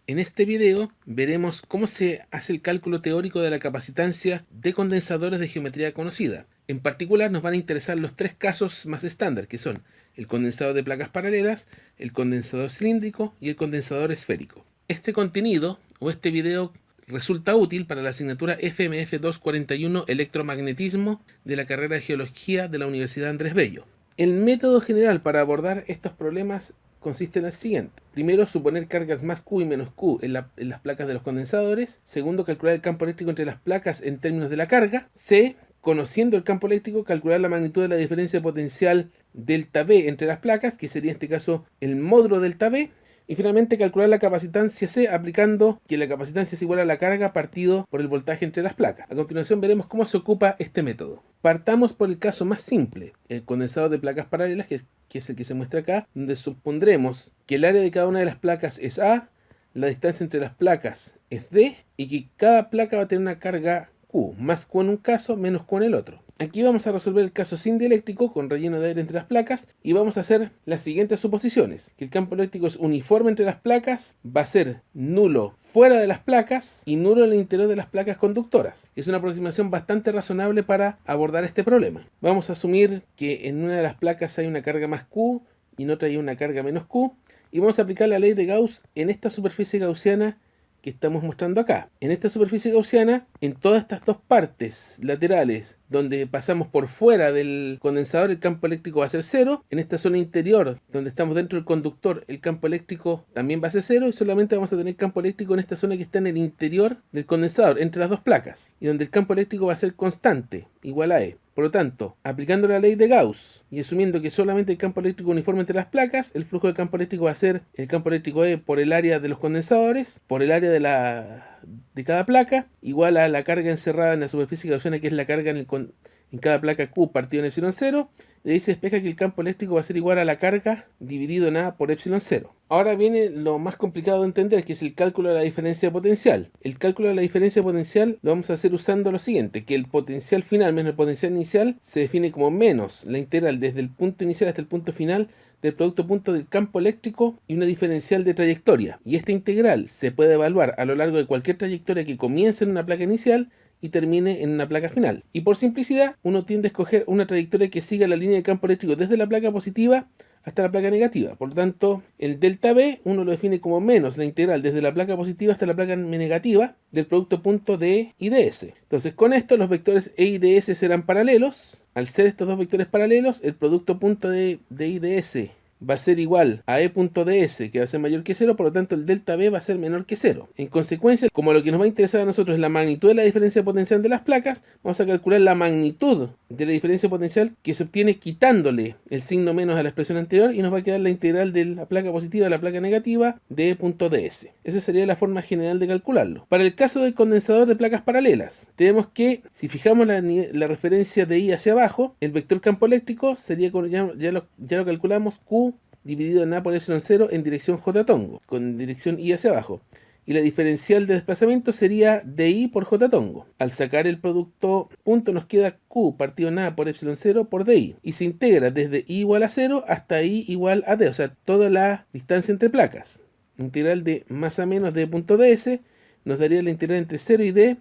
En este video veremos cómo se hace el cálculo teórico de la capacitancia de condensadores de geometría conocida. En particular nos van a interesar los tres casos más estándar, que son el condensador de placas paralelas, el condensador cilíndrico y el condensador esférico. Este contenido o este video resulta útil para la asignatura FMF 241 Electromagnetismo de la carrera de Geología de la Universidad Andrés Bello. El método general para abordar estos problemas consiste en el siguiente. Primero, suponer cargas más Q y menos Q en las placas de los condensadores. Segundo, calcular el campo eléctrico entre las placas en términos de la carga. C, conociendo el campo eléctrico, calcular la magnitud de la diferencia potencial delta V entre las placas, que sería en este caso el módulo delta V. Y finalmente calcular la capacitancia C aplicando que la capacitancia es igual a la carga partido por el voltaje entre las placas. A continuación veremos cómo se ocupa este método. Partamos por el caso más simple, el condensador de placas paralelas, que es el que se muestra acá, donde supondremos que el área de cada una de las placas es A, la distancia entre las placas es D y que cada placa va a tener una carga Q, más Q en un caso, menos Q en el otro. Aquí vamos a resolver el caso sin dieléctrico con relleno de aire entre las placas y vamos a hacer las siguientes suposiciones. Que el campo eléctrico es uniforme entre las placas, va a ser nulo fuera de las placas y nulo en el interior de las placas conductoras. Es una aproximación bastante razonable para abordar este problema. Vamos a asumir que en una de las placas hay una carga más Q y en otra hay una carga menos Q y vamos a aplicar la ley de Gauss en esta superficie gaussiana que estamos mostrando acá. En esta superficie gaussiana, en todas estas dos partes laterales donde pasamos por fuera del condensador, el campo eléctrico va a ser 0. En esta zona interior, donde estamos dentro del conductor, el campo eléctrico también va a ser 0 y solamente vamos a tener campo eléctrico en esta zona que está en el interior del condensador, entre las dos placas, y donde el campo eléctrico va a ser constante, igual a E. Por lo tanto, aplicando la ley de Gauss y asumiendo que solamente el campo eléctrico uniforme entre las placas, el flujo del campo eléctrico va a ser el campo eléctrico E por el área de los condensadores, por el área de cada placa, igual a la carga encerrada en la superficie gaussiana, que es la carga en cada placa Q partido en epsilon 0, y ahí se despeja que el campo eléctrico va a ser igual a la carga dividido en A por epsilon 0. Ahora viene lo más complicado de entender, que es el cálculo de la diferencia potencial. El cálculo de la diferencia potencial lo vamos a hacer usando lo siguiente, que el potencial final menos el potencial inicial se define como menos la integral desde el punto inicial hasta el punto final del producto punto del campo eléctrico y una diferencial de trayectoria. Y esta integral se puede evaluar a lo largo de cualquier trayectoria que comience en una placa inicial y termine en una placa final. Y por simplicidad, uno tiende a escoger una trayectoria que siga la línea de campo eléctrico desde la placa positiva hasta la placa negativa. Por lo tanto, el delta V uno lo define como menos la integral desde la placa positiva hasta la placa negativa del producto punto de I de S. Entonces, con esto los vectores E y de S serán paralelos. Al ser estos dos vectores paralelos, el producto punto de I de S va a ser igual a E.ds, que va a ser mayor que 0, por lo tanto el delta V va a ser menor que 0. En consecuencia, como lo que nos va a interesar a nosotros es la magnitud de la diferencia potencial de las placas, vamos a calcular la magnitud de la diferencia potencial que se obtiene quitándole el signo menos a la expresión anterior y nos va a quedar la integral de la placa positiva a la placa negativa de E.ds. Esa sería la forma general de calcularlo. Para el caso del condensador de placas paralelas, tenemos que, si fijamos la referencia de I hacia abajo, el vector campo eléctrico sería, ya lo calculamos, Q dividido en A por epsilon 0 en dirección J tongo, con dirección I hacia abajo. Y la diferencial de desplazamiento sería DI por J tongo. Al sacar el producto punto nos queda Q partido en A por epsilon 0 por DI. Y se integra desde I igual a 0 hasta I igual a D, o sea, toda la distancia entre placas. Integral de más a menos D.ds nos daría la integral entre 0 y D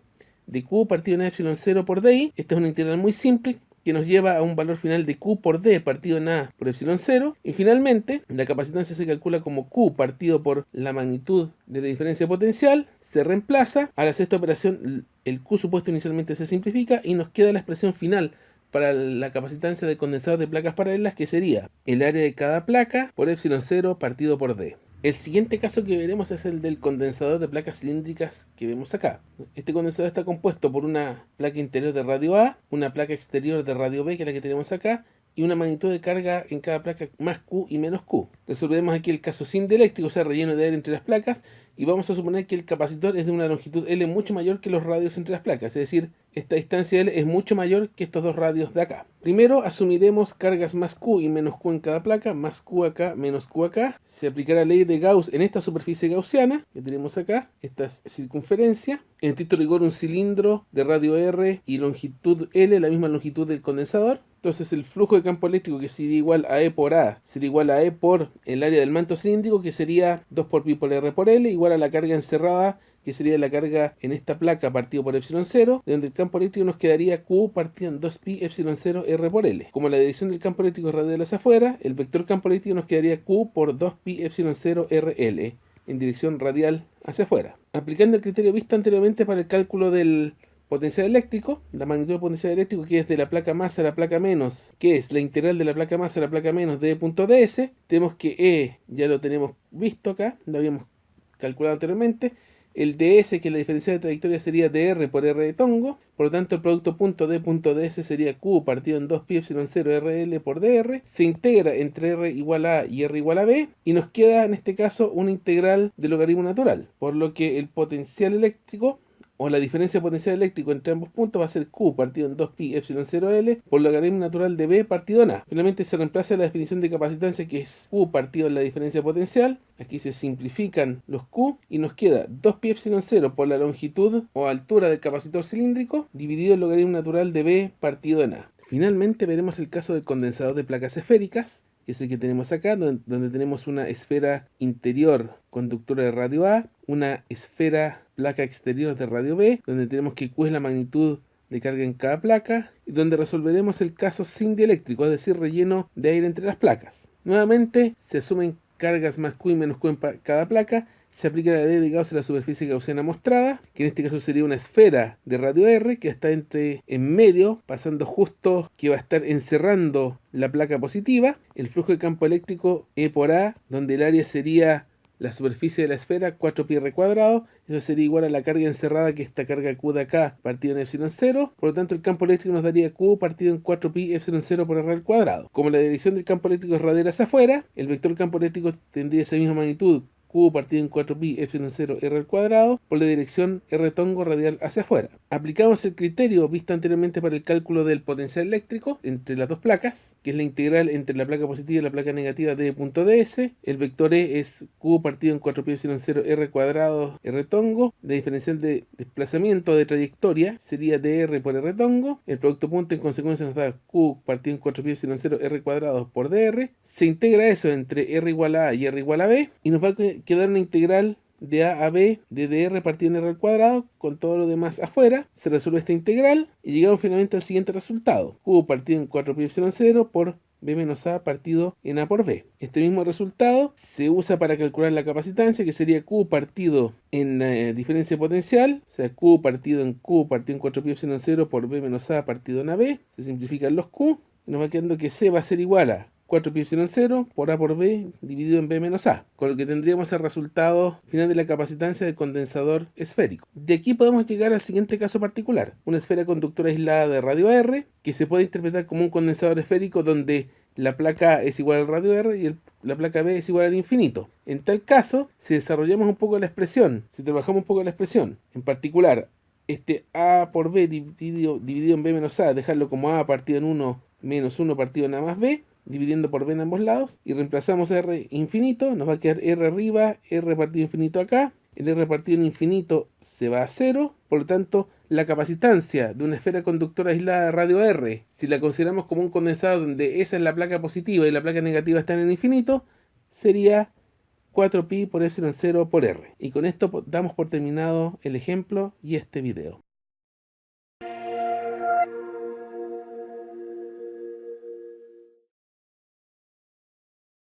de Q partido en epsilon 0 por DI. Esta es una integral muy simple que nos lleva a un valor final de Q por D partido en A por epsilon 0. Y finalmente, la capacitancia se calcula como Q partido por la magnitud de la diferencia potencial. Se reemplaza. Al hacer esta operación, el Q supuesto inicialmente se simplifica y nos queda la expresión final para la capacitancia de condensador de placas paralelas, que sería el área de cada placa por epsilon 0 partido por D. El siguiente caso que veremos es el del condensador de placas cilíndricas que vemos acá. Este condensador está compuesto por una placa interior de radio A, una placa exterior de radio B, que es la que tenemos acá, y una magnitud de carga en cada placa más Q y menos Q. Resolvemos aquí el caso sin dieléctrico, o sea, relleno de aire entre las placas, y vamos a suponer que el capacitor es de una longitud L mucho mayor que los radios entre las placas, es decir, esta distancia L es mucho mayor que estos dos radios de acá. Primero asumiremos cargas más Q y menos Q en cada placa, más Q acá, menos Q acá. Se aplicará la ley de Gauss en esta superficie gaussiana que tenemos acá, esta circunferencia. En estricto rigor un cilindro de radio R y longitud L, la misma longitud del condensador. Entonces el flujo de campo eléctrico, que sería igual a E por A, sería igual a E por el área del manto cilíndrico, que sería 2 por pi por R por L, igual a la carga encerrada, que sería la carga en esta placa partido por epsilon 0, de donde el campo eléctrico nos quedaría Q partido en 2pi epsilon 0 R por L. Como la dirección del campo eléctrico es radial hacia afuera, el vector campo eléctrico nos quedaría Q por 2pi epsilon 0 RL, en dirección radial hacia afuera. Aplicando el criterio visto anteriormente para el cálculo del potencial eléctrico, la magnitud del potencial eléctrico, que es de la placa más a la placa menos, que es la integral de la placa más a la placa menos de E.ds, tenemos que E ya lo tenemos visto acá, lo habíamos calculado anteriormente. El ds, que es la diferencia de trayectoria, sería dr por r de tongo. Por lo tanto, el producto punto d.ds sería q partido en 2pi epsilon 0 rl por dr. Se integra entre r igual a y r igual a b. Y nos queda, en este caso, una integral de logaritmo natural. Por lo que el potencial eléctrico, o la diferencia de potencial eléctrico entre ambos puntos, va a ser Q partido en 2pi epsilon 0L por logaritmo natural de B partido en A. Finalmente se reemplaza la definición de capacitancia, que es Q partido en la diferencia potencial. Aquí se simplifican los Q y nos queda 2pi epsilon 0 por la longitud o altura del capacitor cilíndrico dividido el logaritmo natural de B partido en A. Finalmente veremos el caso del condensador de placas esféricas, que es el que tenemos acá, donde tenemos una esfera interior conductora de radio A, una esfera placa exterior de radio B, donde tenemos que Q es la magnitud de carga en cada placa, y donde resolveremos el caso sin dieléctrico, es decir, relleno de aire entre las placas. Nuevamente se asumen cargas más Q y menos Q en cada placa. Se aplica la ley de Gauss a la superficie gaussiana mostrada, que en este caso sería una esfera de radio R que está en medio, pasando justo, que va a estar encerrando la placa positiva. El flujo de campo eléctrico E por A, donde el área sería la superficie de la esfera, 4pi r cuadrado. Eso sería igual a la carga encerrada, que es esta carga Q de acá, partido en epsilon 0. Por lo tanto, el campo eléctrico nos daría Q partido en 4pi epsilon 0 por r al cuadrado. Como la dirección del campo eléctrico es radial hacia afuera, el vector campo eléctrico tendría esa misma magnitud, Q partido en 4pi epsilon 0 r al cuadrado, por la dirección r tongo radial hacia afuera. Aplicamos el criterio visto anteriormente para el cálculo del potencial eléctrico entre las dos placas, que es la integral entre la placa positiva y la placa negativa de d.ds. El vector E es Q partido en 4pi epsilon 0 r cuadrado r tongo. La diferencial de desplazamiento de trayectoria sería dr por r tongo. El producto punto en consecuencia nos da Q partido en 4pi epsilon 0 r cuadrado por dr. Se integra eso entre r igual a y r igual a b, y nos va a quedar una integral de a a b de dr partido en r al cuadrado, con todo lo demás afuera. Se resuelve esta integral y llegamos finalmente al siguiente resultado: Q partido en 4pi epsilon 0 por b menos a partido en a por b. Este mismo resultado se usa para calcular la capacitancia, que sería Q partido en diferencia potencial, o sea, Q partido en 4pi epsilon 0 por b menos a partido en a b. Se simplifican los Q y nos va quedando que C va a ser igual a 4pi epsilon 0 por A por B dividido en B menos A, con lo que tendríamos el resultado final de la capacitancia del condensador esférico. De aquí podemos llegar al siguiente caso particular: una esfera conductora aislada de radio R, que se puede interpretar como un condensador esférico donde la placa A es igual al radio R y la placa B es igual al infinito. En tal caso, si desarrollamos un poco la expresión, si trabajamos un poco la expresión, en particular, este A por B dividido en B menos A, dejarlo como A partido en 1 menos 1 partido en A más B, dividiendo por b en ambos lados, y reemplazamos r infinito, nos va a quedar r arriba, r partido infinito acá. El r partido en infinito se va a 0, por lo tanto la capacitancia de una esfera conductora aislada de radio R, si la consideramos como un condensador donde esa es la placa positiva y la placa negativa está en el infinito, sería 4pi por epsilon 0 por r. Y con esto damos por terminado el ejemplo y este video.